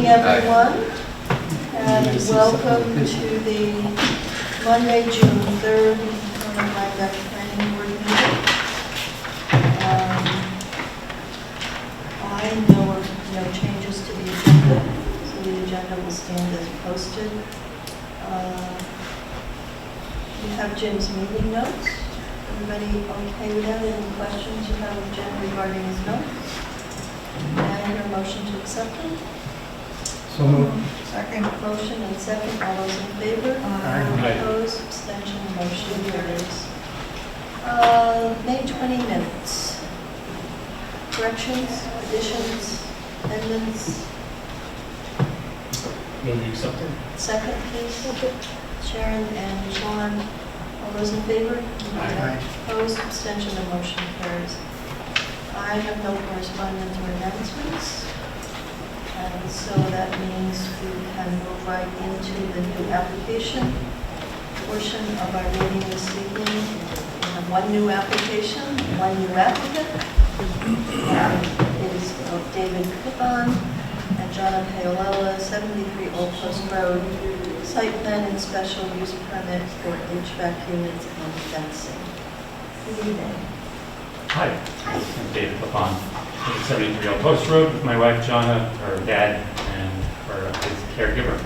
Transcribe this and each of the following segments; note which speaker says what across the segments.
Speaker 1: everyone, and welcome to the Monday, June 3rd, Rhinebeck Planning Board meeting. There were no changes to the agenda, so the agenda will stand as posted. We have Jim's meeting notes. Everybody okay with that? Any questions you have of Jim regarding his notes? And your motion to accept them?
Speaker 2: So moved.
Speaker 1: Second. Motion and second. All those in favor?
Speaker 2: Aye.
Speaker 1: Opposed? Abstention? Motion carries. May 20 minutes. Corrections, additions, amendments?
Speaker 2: Move to accept it.
Speaker 1: Second, please. Sharon and Sean. All those in favor?
Speaker 2: Aye.
Speaker 1: Opposed? Abstention? The motion carries. I have no correspondence or announcements. And so that means we can move right into the new application portion of our meeting this evening. We have one new application, one new applicant. It is David Coupon and John Paolella, 73 Old Post Road, site plan and special use permit for HVAC units and fencing. Good evening.
Speaker 3: Hi, I'm David Lapon, 73 Old Post Road with my wife Jonna, her dad, and his caregiver.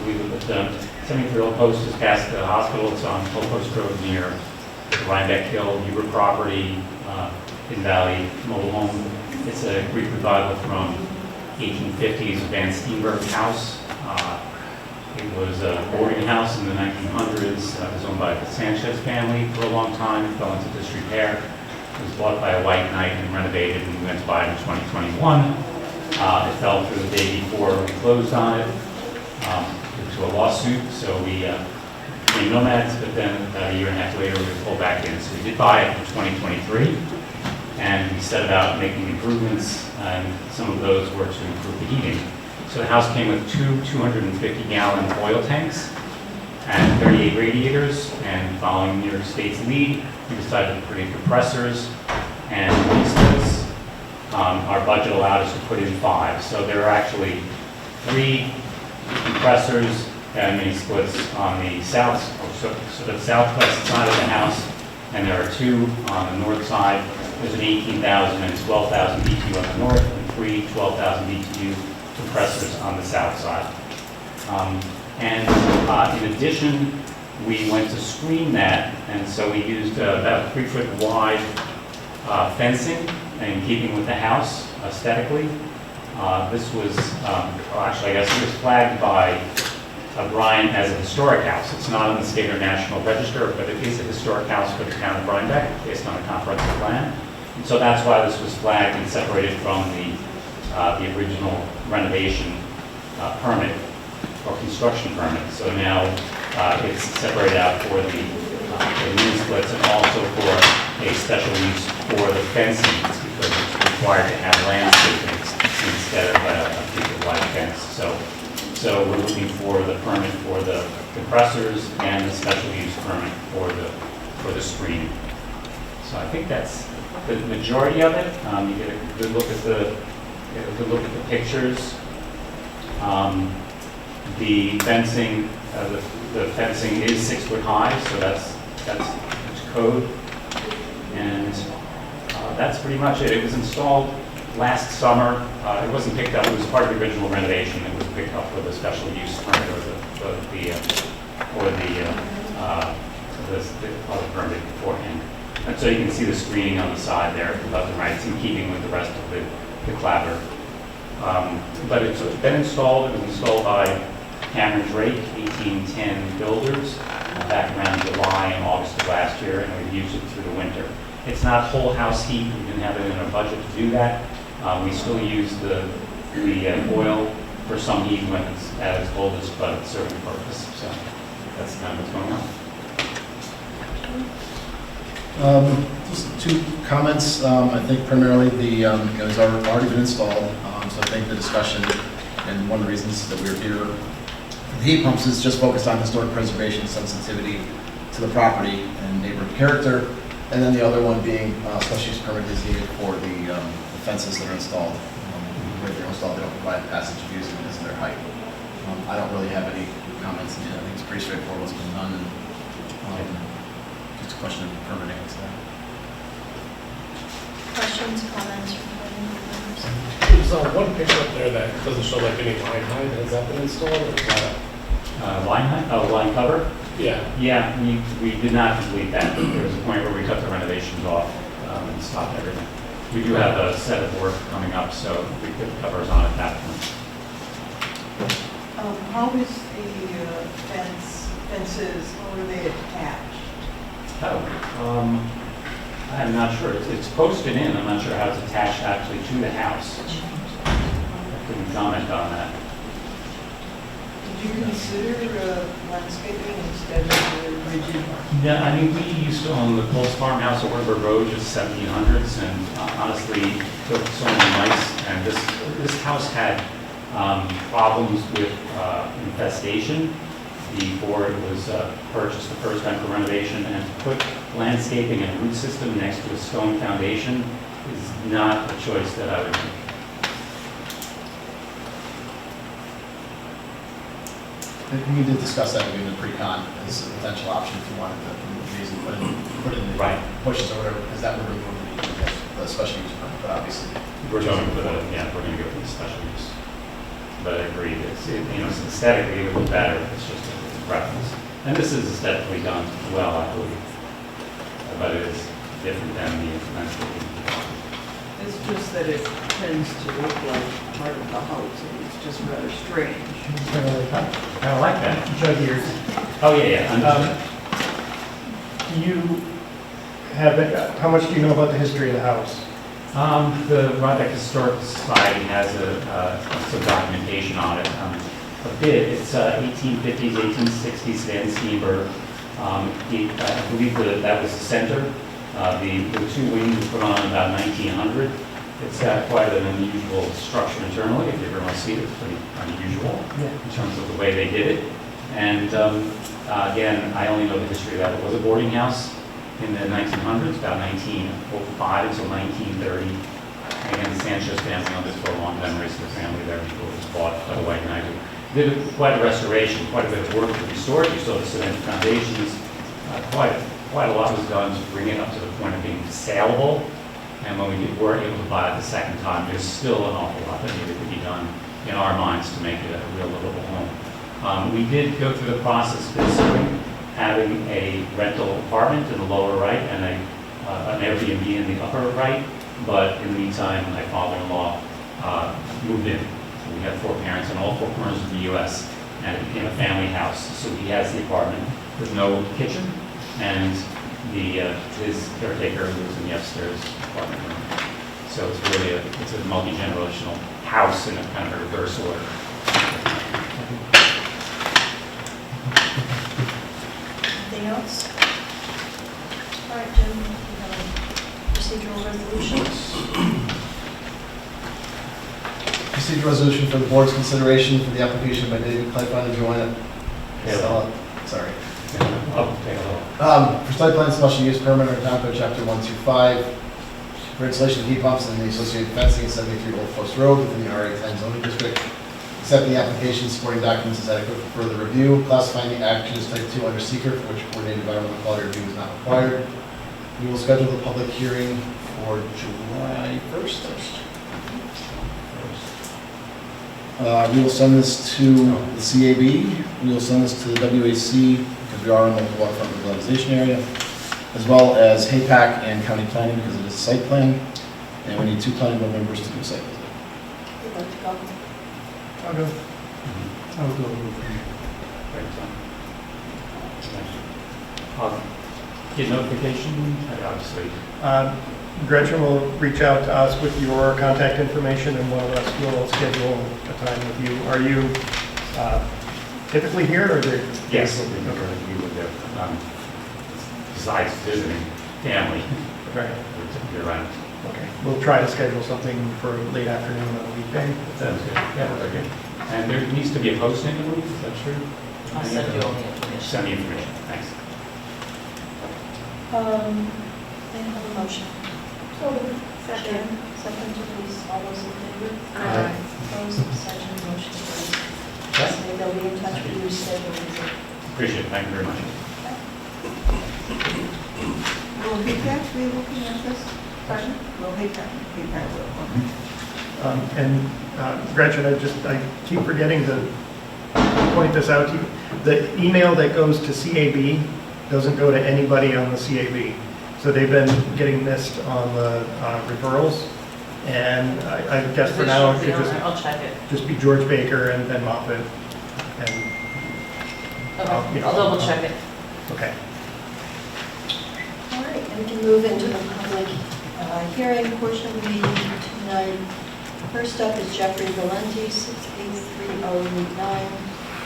Speaker 3: We live at 73 Old Post, is past the hospital. It's on Old Post Road near the Rhinebeck Hill, Huber property, Hidden Valley mobile home. It's a Greek revival from 1850s Van Steenberg house. It was a boarding house in the 1900s. It was owned by the Sanchez family for a long time. It fell into disrepair. It was bought by a white knight and renovated, and we went to buy it in 2021. It fell through the day before we closed on it due to a lawsuit. So we became nomads, but then about a year and a half later we were pulled back in. So we did buy it in 2023, and we set about making improvements, and some of those were to improve the heating. So the house came with two 250-gallon oil tanks and 38 radiators, and following New York State's lead, we decided to put in compressors and mini splits. Our budget allowed us to put in 5. So there are actually 3 compressors and mini splits on the south, so the southwest side of the house, and there are 2 on the north side. There's an 18,000 and 12,000 BTU on the north, and 3 12,000 BTU compressors on the south side. In addition, we went to screen that, and so we used about 3-foot wide fencing in keeping with the house aesthetically. This was, actually I guess it was flagged by Brian as a historic house. It's not on the state or national register, but it is a historic house for the town of Rhinebeck based on a comprehensive plan. And so that's why this was flagged and separated from the original renovation permit or construction permit. So now it's separated out for the mini splits and also for a special use for the fencing, because it's required to have landscaping instead of a 3-foot wide fence. So we're looking for the permit for the compressors and the special use permit for the screening. So I think that's the majority of it. You get a good look at the pictures. The fencing, the fencing is 6 foot high, so that's code, and that's pretty much it. It was installed last summer. It wasn't picked up. It was part of the original renovation. It was picked up with a special use permit or the other permit beforehand. And so you can see the screening on the side there, left and right. It's in keeping with the rest of the clapper. But it's been installed. It was installed by Cameron Drake, 1810 builders, back around July and August of last year, and we've used it through the winter. It's not whole house heat. We didn't have it in our budget to do that. We still use the oil for some heat when it's at its coldest, but it's serving a purpose. So that's kind of what's going on.
Speaker 2: Just 2 comments. I think primarily it's already been installed, so I think the discussion and one of the reasons that we're here, the heat pumps is just focused on historic preservation, sensitivity to the property and neighborhood character, and then the other one being special use permit is needed for the fences that are installed. where they're installed, they don't provide passage views because of their height. I don't really have any comments. I think it's pretty straightforward what's been done, and just a question of permitting and stuff.
Speaker 1: Questions, comments from board members?
Speaker 4: There's one picture up there that doesn't show like any line height. Has that been installed or is that?
Speaker 3: Line height, line cover?
Speaker 4: Yeah.
Speaker 3: Yeah, we did not complete that. There was a point where we cut the renovations off and stopped everything. We do have a set of work coming up, so we put the covers on at that point.
Speaker 5: How is the fences, how are they attached?
Speaker 3: Oh, I'm not sure. It's posted in. I'm not sure how it's attached actually to the house. I couldn't comment on that.
Speaker 5: Did you consider landscaping instead of the rigid?
Speaker 3: Yeah, I mean, we used to own the Coles Farmhouse at Woodward Road, just 1700s, and honestly, built so many mice. And this house had problems with infestation before it was purchased the first time for renovation, and to put landscaping and a root system next to a stone foundation is not a choice that I would make.
Speaker 2: We did discuss that in the pre-con as a potential option if you wanted to remove these and put in the
Speaker 3: Right.
Speaker 2: bushes or whatever, because that would remove the special use permit, but obviously.
Speaker 3: We're going for the, yeah, we're going to go for the special use. But I agree, aesthetically it would be better, it's just a preference. And this is aesthetically done well, I believe. But it is different than the landscaping.
Speaker 5: It's just that it tends to look like part of the house, and it's just rather strange.
Speaker 3: I don't like that.
Speaker 6: Jug ears.
Speaker 3: Oh, yeah, understood.
Speaker 6: You have, how much do you know about the history of the house?
Speaker 3: The Rhinebeck Historical Society has some documentation on it. A bit, it's 1850s, 1860s Van Steenberg. I believe that was the center. The two wings were put on about 1900. It's got quite an unusual structure internally. If you ever want to see it, it's pretty unusual in terms of the way they did it. And again, I only know the history of that. It was a boarding house in the 1900s, about 1905 until 1930. Again, the Sanchez family on this for a long memories of the family there before it was bought by the White Knight. Did quite a restoration, quite a bit of work to restore it. You saw the cement foundations. Quite a lot was done to bring it up to the point of being saleable. And when we were able to buy it the second time, there's still an awful lot that needed to be done in our minds to make it a real livable home. We did go through the process of considering having a rental apartment in the lower right and an Airbnb in the upper right, but in the meantime, my father-in-law moved in. So we had 4 parents in all 4 corners of the U.S., and it became a family house. So he has the apartment with no kitchen, and his caretaker lives in the upstairs apartment room. So it's really it's a multi-generational house in a kind of a reverse order.
Speaker 1: Anything else? All right, Jim, you have a procedural resolution?
Speaker 2: Procedural resolution for the board's consideration for the application by David Clyfon and Joanna. Sorry.
Speaker 3: Oh, take a look.
Speaker 2: For site plan special use permit under Town Code Chapter 125, for installation of heat pumps and the associated fencing at 73 Old Post Road within the RA10 zoning district. Accept the application, supporting documents as adequate for further review. Classifying the action as type 2 under secret, for which coordinated environmental quality review is not required. We will schedule the public hearing for July 1st. We will send this to the CAB. We will send this to the WAC, because we are in the waterfront revitalization area, as well as HAPAC and county planning, because it is a site plan, and we need 2 planning board members to do a site visit.
Speaker 1: You'd like to go?
Speaker 6: I'll go. I'll go.
Speaker 3: Great. Get notification, obviously.
Speaker 6: Gretchen will reach out to us with your contact information, and one of us will schedule a time with you. Are you typically here, or is it?
Speaker 3: Yes.
Speaker 6: Okay.
Speaker 3: We would besides visiting family,
Speaker 6: Right.
Speaker 3: we're typically around.
Speaker 6: Okay. We'll try to schedule something for late afternoon on a weekday.
Speaker 3: Sounds good. Yeah, very good. And there needs to be a posting, I believe, is that true?
Speaker 7: I'll send you all the information.
Speaker 3: Send the information, thanks.
Speaker 1: May I have a motion? Second. Second to please, all those in favor?
Speaker 7: Aye.
Speaker 1: Opposed, abstentions, motion carries. So they'll be in touch with you, schedule visit.
Speaker 3: Appreciate it, thank you very much.
Speaker 5: Will HPAC be looking at this?
Speaker 1: Pardon?
Speaker 5: Will HPAC will, okay.
Speaker 6: And Gretchen, I keep forgetting to point this out to you. The email that goes to CAB doesn't go to anybody on the CAB. So they've been getting missed on the referrals. And I guess for now, it should
Speaker 7: I'll check it.
Speaker 6: just be George Baker and Ben Moffitt. And,
Speaker 7: Okay,
Speaker 6: you know,
Speaker 7: I'll double check it.
Speaker 6: okay.
Speaker 1: All right, and we can move into the public hearing portion of the meeting tonight. First up is Jeffrey Valenti, 683 Route 9,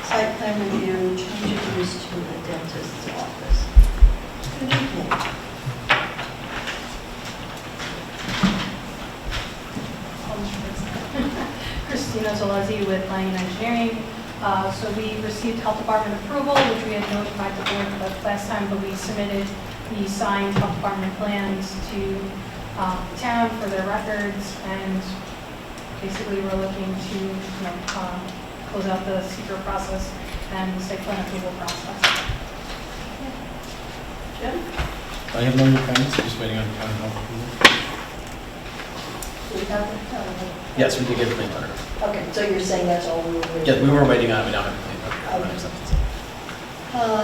Speaker 1: site plan review, change of use to a dentist's office. Good evening.
Speaker 8: Christina Zolazzi with Langen Engineering. So we received health department approval, which we had notified the board the last time, but we submitted the signed health department plans to the town for their records, and basically we're looking to close out the secret process and the site plan approval process.
Speaker 1: Jim?
Speaker 2: I have no new comments, just waiting on county health approval.
Speaker 1: Do we have it?
Speaker 2: Yes, we did get a clean letter.
Speaker 1: Okay, so you're saying that's all we were waiting
Speaker 2: Yeah, we
Speaker 1: for?
Speaker 2: were waiting on it, we now have a clean letter.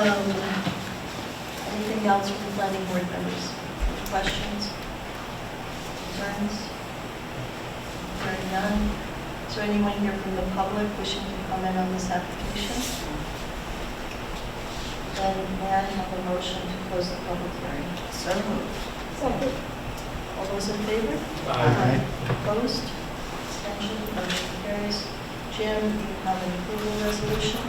Speaker 1: Okay. Anything else from the planning board members? Any questions? Concerns? Hearing none. Is there anyone here from the public wishing to comment on this application? Then may I have a motion to close the public hearing?
Speaker 5: So moved.
Speaker 1: Second. All those in favor?
Speaker 4: Aye.
Speaker 1: Opposed? Abstention? Motion carries. Jim, you have an approval resolution?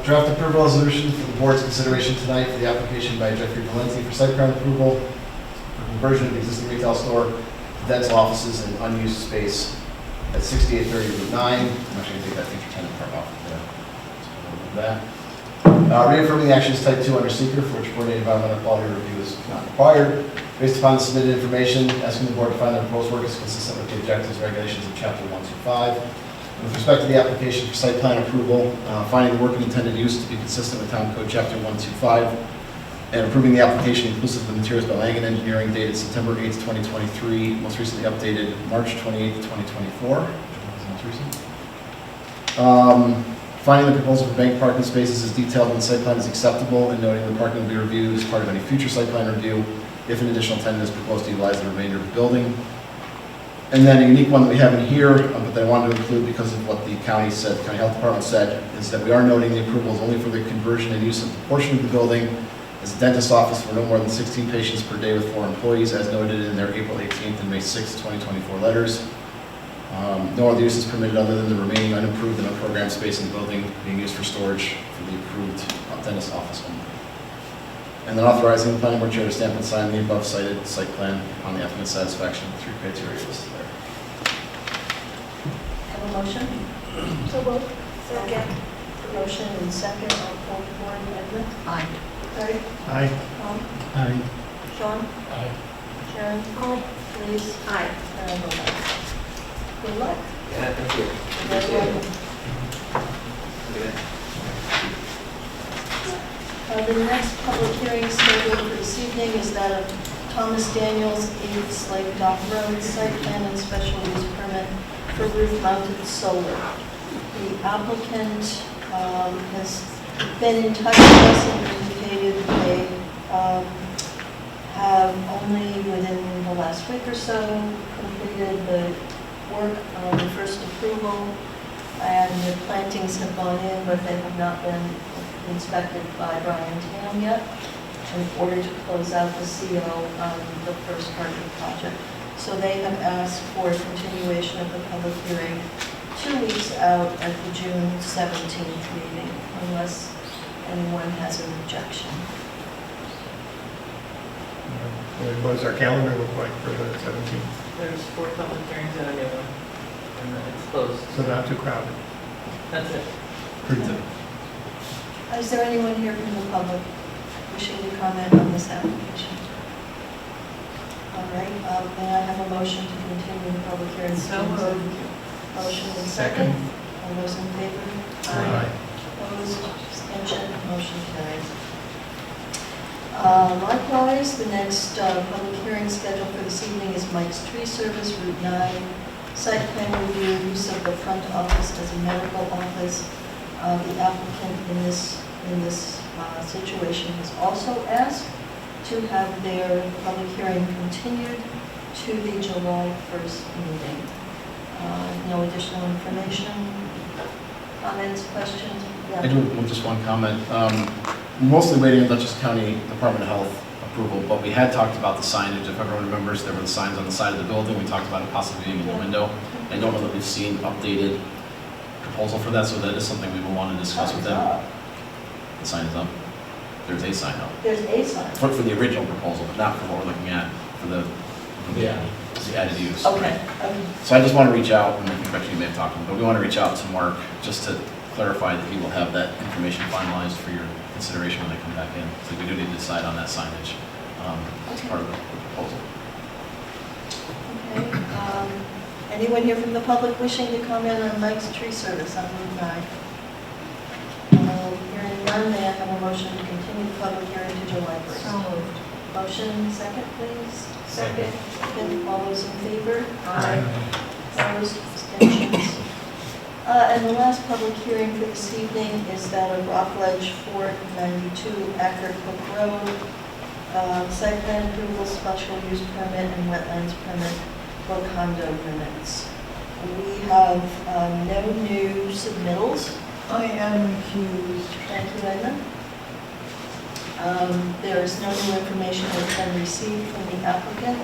Speaker 2: Draft approval resolution for the board's consideration tonight for the application by Jeffrey Valenti for site plan approval for conversion of the existing retail store to dental offices and unused space at 6830 Route 9. I'm actually going to take that feature tenant part off of there. Reaffirming the actions type 2 under seeker for which coordinated environmental quality review is not required. Based upon the submitted information, asking the board to find the proposed work is consistent with the objectives and regulations of Chapter 125. With respect to the application for site plan approval, finding the work and intended use to be consistent with Town Code Chapter 125, and approving the application inclusive of the materials by Langen Engineering dated September 8th, 2023, most recently updated March 28th, 2024. Most recent. Finding the proposal for bank parking spaces as detailed in the site plan is acceptable, and noting the parking will be reviewed as part of any future site plan review if an additional tenant is proposed to utilize the remainder of the building. And then a unique one that we have in here, but that I wanted to include because of what the county said, the county health department said, is that we are noting the approval is only for the conversion and use of the portion of the building as a dentist office for no more than 16 patients per day with 4 employees, as noted in their April 18th and May 6th, 2024 letters. No other use is permitted other than the remaining unimproved and unprogrammed space in the building being used for storage for the approved dentist office only. And then authorizing the planning board chair to stamp and sign the above cited site plan on the applicant's satisfaction with 3 criteria listed there.
Speaker 1: Have a motion? So moved. Second. Motion and second, I'll call for Edmund.
Speaker 5: Aye.
Speaker 1: Larry?
Speaker 6: Aye.
Speaker 1: Tom?
Speaker 6: Aye.
Speaker 1: Sean?
Speaker 4: Aye.
Speaker 1: Sharon? Aye. Denise? Aye. And I vote aye. Good luck.
Speaker 7: Yeah, thank you.
Speaker 1: Congratulations. The next public hearing scheduled for this evening is that of Thomas Daniels, 8 Slate Dock Road, site plan and special use permit for roof-mounted solar. The applicant has been in touch with us and indicated they have only within the last week or so completed the work on the first approval, and the plantings have gone in, but they have not been inspected by Brian Tam yet in order to close out the CO on the first part of the project. So they have asked for a continuation of the public hearing 2 weeks out at the June 17th meeting, unless anyone has an objection.
Speaker 6: What does our calendar look like for the 17th?
Speaker 7: There's 4 public hearings and a new one, and then it's closed.
Speaker 6: So not too crowded.
Speaker 7: That's it.
Speaker 6: Pretty good.
Speaker 1: Is there anyone here from the public wishing to comment on this application? All right, may I have a motion to continue the public hearing?
Speaker 5: So moved.
Speaker 1: Motion and second. All those in favor?
Speaker 6: Aye.
Speaker 1: Opposed, abstention, motion carries. Likewise, the next public hearing scheduled for this evening is Mike's Tree Service, Route 9, site plan review, use of the front office as a medical office. The applicant in this situation has also asked to have their public hearing continued to the July 1st meeting. No additional information, comments, questions? Yeah.
Speaker 2: I do have just one comment. Mostly waiting on Dutchess County Department of Health approval, but we had talked about the signage. If everyone remembers, there were the signs on the side of the building. We talked about it possibly being in the window. I don't know that we've seen updated proposal for that, so that is something we will want to discuss with them. The sign is up. There's a sign up.
Speaker 1: There's a sign.
Speaker 2: For the original proposal, but not for what we're looking at, for the added use.
Speaker 1: Okay.
Speaker 2: So I just want to reach out, and I think actually you may have talked to him, but we want to reach out to Mark just to clarify that he will have that information finalized for your consideration when they come back in. So we do need to decide on that signage as part of the proposal.
Speaker 1: Okay. Anyone here from the public wishing to comment on Mike's Tree Service on Route 9? Hearing none, may I have a motion to continue the public hearing to July 1st?
Speaker 5: So moved.
Speaker 1: Motion, second, please.
Speaker 4: Second.
Speaker 1: Second. All those in favor?
Speaker 5: Aye.
Speaker 1: Opposed, abstentions. And the last public hearing for this evening is that of Rockledge 492 Acker Hook Road, site plan approval, special use permit, and wetlands permit for condo units. We have no new submittals.
Speaker 5: I am recused.
Speaker 1: Thank you, Edna. There is no new information that's been received from the applicant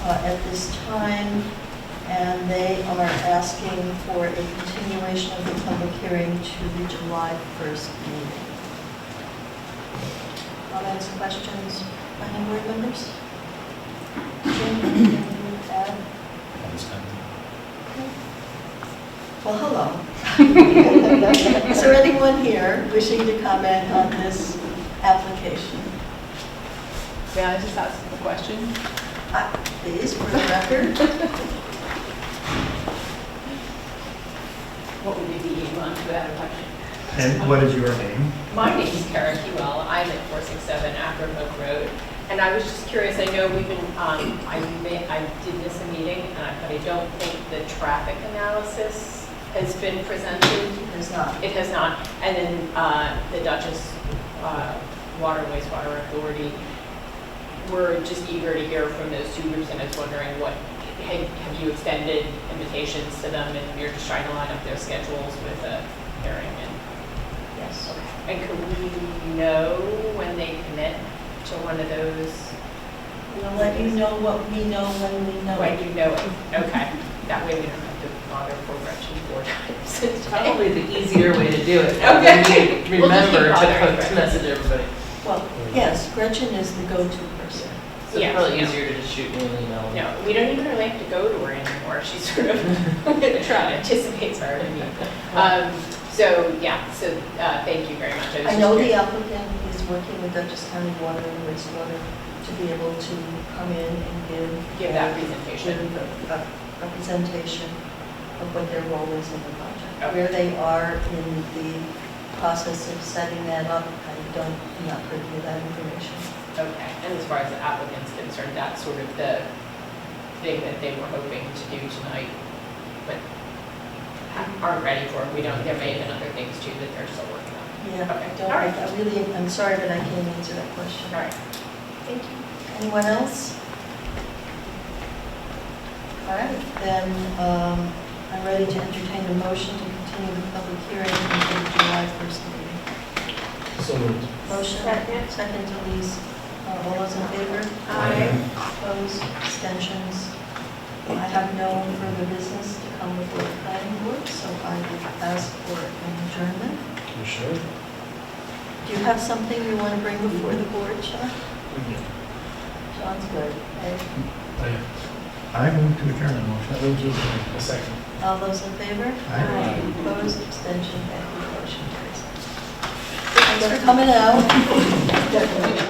Speaker 1: at this time, and they are asking for a continuation of the public hearing to the July 1st meeting. Comments, questions, planning board members? Jim, anything you would add? Well, hello. Is there anyone here wishing to comment on this application?
Speaker 7: May I just ask a question?
Speaker 1: Please, for the record.
Speaker 9: What would be the one to that question?
Speaker 6: And what is your name?
Speaker 9: My name is Kara Kewell. I'm at 467 Acker Hook Road. And I was just curious, I know we've been, I did miss a meeting, but I don't think the traffic analysis has been presented.
Speaker 1: It's not.
Speaker 9: It has not. And then the Dutchess Water and Wastewater Authority, we're just eager to hear from those two groups, and I was wondering have you extended invitations to them, and you're just trying to line up their schedules with a hearing? And
Speaker 1: Yes.
Speaker 9: okay. And could we know when they commit to one of those?
Speaker 1: We'll let you know what we know when we know
Speaker 9: When
Speaker 1: it.
Speaker 9: you know it. Okay. That way we don't have to bother poor Gretchen 4 times a day.
Speaker 7: Probably the easier way to do it.
Speaker 9: Okay.
Speaker 7: Then you
Speaker 9: We'll just keep
Speaker 7: remember
Speaker 9: bothering
Speaker 7: to
Speaker 9: Gretchen.
Speaker 7: message everybody.
Speaker 1: Well, yes, Gretchen is the go-to person.
Speaker 7: So it's
Speaker 9: Yeah,
Speaker 7: probably
Speaker 9: no.
Speaker 7: easier to just shoot me an email.
Speaker 9: No, we don't even really have to go to her anymore. She's sort of anticipates our meeting. Thank you very much. was
Speaker 1: I
Speaker 9: just
Speaker 1: know the
Speaker 9: curious.
Speaker 1: applicant is working with Dutchess County Water and Wastewater to be able to come in and
Speaker 9: Give that presentation.
Speaker 1: a representation of what their role is in the project.
Speaker 9: Okay.
Speaker 1: Where they are in the process of setting that up, I'm not privy to that information.
Speaker 9: Okay, and as far as the applicant's concerned, that's sort of the thing that they were hoping to do tonight, but aren't ready for. We don't, there may have been other things too that they're still working on.
Speaker 1: Yeah,
Speaker 9: Okay.
Speaker 1: I
Speaker 9: All right.
Speaker 1: I'm sorry, but I can't answer that question.
Speaker 9: All right, thank you.
Speaker 1: Anyone else? All right, then I'm ready to entertain a motion to continue the public hearing until the July 1st meeting.
Speaker 4: So moved.
Speaker 1: Motion, second to Elise. All those in favor?
Speaker 9: Aye.
Speaker 1: Opposed, abstentions? I have no further business to come before the planning board, so I would ask for an adjournment.
Speaker 4: You sure?
Speaker 1: Do you have something you want to bring before the board, Sean? Sean's good. Okay.
Speaker 6: I move to adjourn the motion.
Speaker 4: I moved to a second.
Speaker 1: All those in favor?
Speaker 6: Aye.
Speaker 1: Opposed, abstention, motion carries. Thanks for coming out.
Speaker 9: Definitely.